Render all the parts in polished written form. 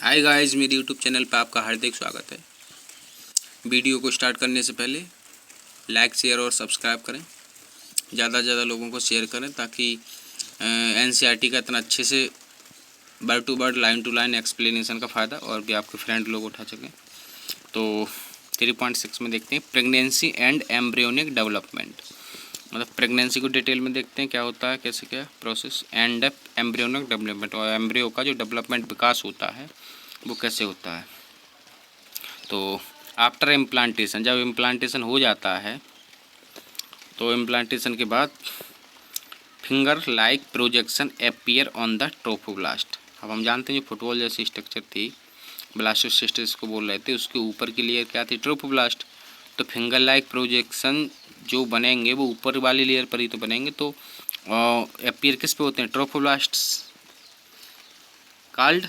Hi guys, मेरे YouTube channel पे आपका हार्दिक स्वागत है। वीडियो को स्टार्ट करने से पहले लाइक, शेयर और सब्सक्राइब करें। ज़्यादा से ज़्यादा लोगों को शेयर करें ताकि एनसीईआरटी का इतना अच्छे से word to word, line to line explanation का फ़ायदा और भी आपके फ्रेंड लोग उठा सकें। तो 3.6 में देखते हैं प्रेगनेंसी एंड एम्ब्रियोनिक डेवलपमेंट। मतलब प्रेगनेंसी को डिटेल में देखते हैं क्या होता है, कैसे क्या प्रोसेस, एंड एम्ब्रियोनिक डेवलपमेंट और एम्ब्रियो का जो डेवलपमेंट विकास होता है वो कैसे होता है। तो आफ्टर इम्प्लांटेशन, जब इम्प्लांटेशन हो जाता है तो इम्प्लांटेशन के बाद finger like projection appear on the trophoblast. अब हम जानते हैं जो फुटबॉल जैसी स्ट्रक्चर थी, ब्लास्टोसिस्ट इसको बोल रहे थे, उसके ऊपर की लेयर क्या थी, ट्रोफोब्लास्ट। तो फिंगर लाइक प्रोजेक्शन जो बनेंगे वो ऊपर वाली लेयर पर ही तो बनेंगे। तो अपीयर किस पे होते हैं, ट्रोफोब्लास्ट्स कॉल्ड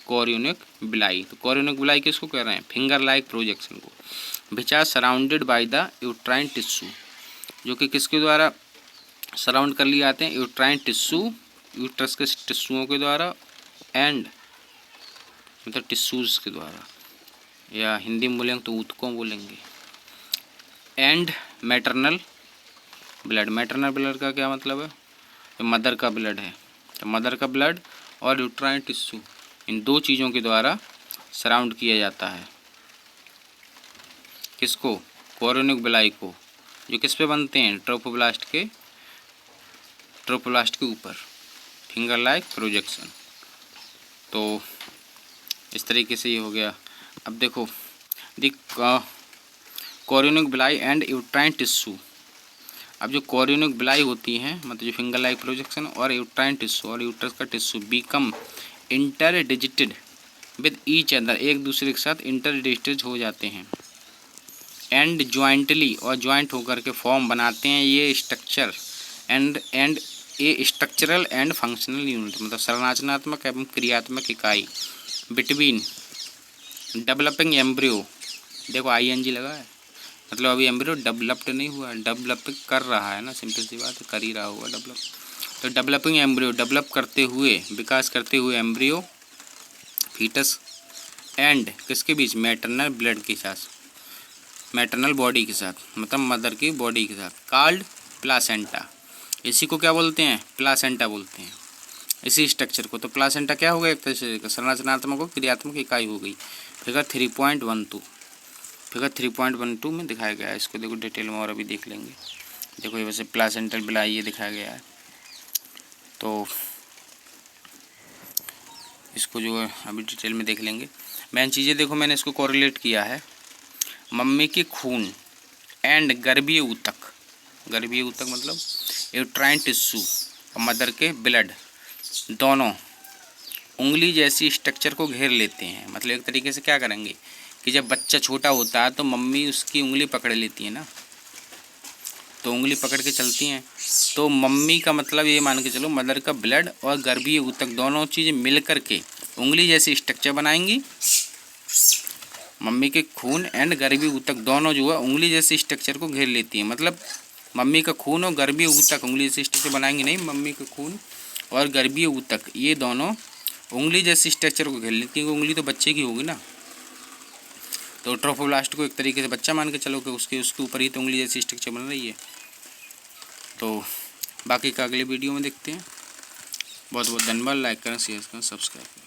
कोरियोनिक बिलाई। तो कोरियोनिक बिलाई किसको कह रहे हैं, फिंगर लाइक प्रोजेक्शन को, which are surrounded by the uterine tissue, जो कि किसके द्वारा सराउंड कर लिए जाते हैं, यूट्राइन टिश्यू, यूट्रस के टिश्यूओं के द्वारा, एंड मतलब टिश्यूज़ के द्वारा, या हिंदी में बोलेंगे तो ऊतकों बोलेंगे, and maternal blood. Maternal blood का क्या मतलब है, तो मदर का ब्लड है। तो मदर का ब्लड और यूट्राइन टिश्यू, इन दो चीज़ों के द्वारा सराउंड किया जाता है किसको, कोरियोनिक बिलाई को, जो किस पे बनते हैं, ट्रोफोब्लास्ट के ऊपर, फिंगर लाइक प्रोजेक्शन। तो इस तरीके से ये हो गया। अब देखो the chorionic villi and uterine tissue. अब जो कोरियोनिक बिलाई होती हैं, मतलब जो फिंगर लाइक प्रोजेक्शन और यूट्राइन टिश्यू और यूट्रस का tissue become interdigitated with each other, एक दूसरे के साथ इंटरडिजिटेड हो जाते हैं, एंड ज्वाइंटली और ज्वाइंट होकर के फॉर्म बनाते हैं ये स्ट्रक्चर एंड ये स्ट्रक्चरल एंड फंक्शनल यूनिट, मतलब संरचनात्मक एवं क्रियात्मक इकाई बिटवीन डेवलपिंग एम्ब्रियो। देखो ING लगा है, मतलब अभी एम्ब्रियो डेवलप्ड नहीं हुआ, डेवलप कर रहा है ना, सिंपल सी बात है, कर ही रहा होगा डेवलप। तो डेवलपिंग एम्ब्रियो, डेवलप करते हुए, विकास करते हुए एम्ब्रियो, फीटस एंड किसके बीच, मैटरनल ब्लड के साथ, मैटरनल बॉडी के साथ, मतलब मदर की बॉडी के साथ, कॉल्ड प्लासेंटा। इसी को क्या बोलते हैं, प्लासेंटा बोलते हैं इसी स्ट्रक्चर को। तो प्लासेंटा क्या हो गया, एक तरह से संरचनात्मक और क्रियात्मक इकाई हो गई। फिगर 3.12 में दिखाया गया है। इसको देखो डिटेल में और अभी देख लेंगे। देखो ये वैसे प्लासेंटल बिलाई ये दिखाया गया है। तो इसको जो है अभी डिटेल में देख लेंगे। मेन चीज़ें देखो, मैंने इसको कोरिलेट किया है मम्मी के खून एंड गर्भीय ऊतक। गर्भीय ऊतक मतलब यूट्राइन टिश्यू और मदर के ब्लड दोनों उंगली जैसी स्ट्रक्चर को घेर लेते हैं। मतलब एक तरीके से क्या करेंगे कि जब बच्चा छोटा होता है तो मम्मी उसकी उंगली पकड़ लेती है ना, तो उंगली पकड़ के चलती हैं। तो मम्मी का मतलब ये मान के चलो, मदर का ब्लड और गर्भीय ऊतक दोनों चीज़ मिल कर के उंगली जैसी स्ट्रक्चर बनाएंगी। मम्मी के खून एंड गर्भीय ऊतक दोनों जो है उंगली जैसी स्ट्रक्चर को घेर लेती हैं। मतलब मम्मी का खून और गर्भीय ऊतक उंगली जैसी स्ट्रक्चर बनाएंगे नहीं, मम्मी का खून और गर्भीय ऊतक ये दोनों उंगली जैसी स्ट्रक्चर को घेर लेती हैं। उंगली तो बच्चे की होगी ना, तो ट्रोफोब्लास्ट को एक तरीके से बच्चा मान के चलो कि उसके ऊपर ही तो उंगली जैसी स्ट्रक्चर बन रही है। तो बाकी का अगले वीडियो में देखते हैं। बहुत बहुत धन्यवाद। लाइक करें, शेयर करें, सब्सक्राइब करें।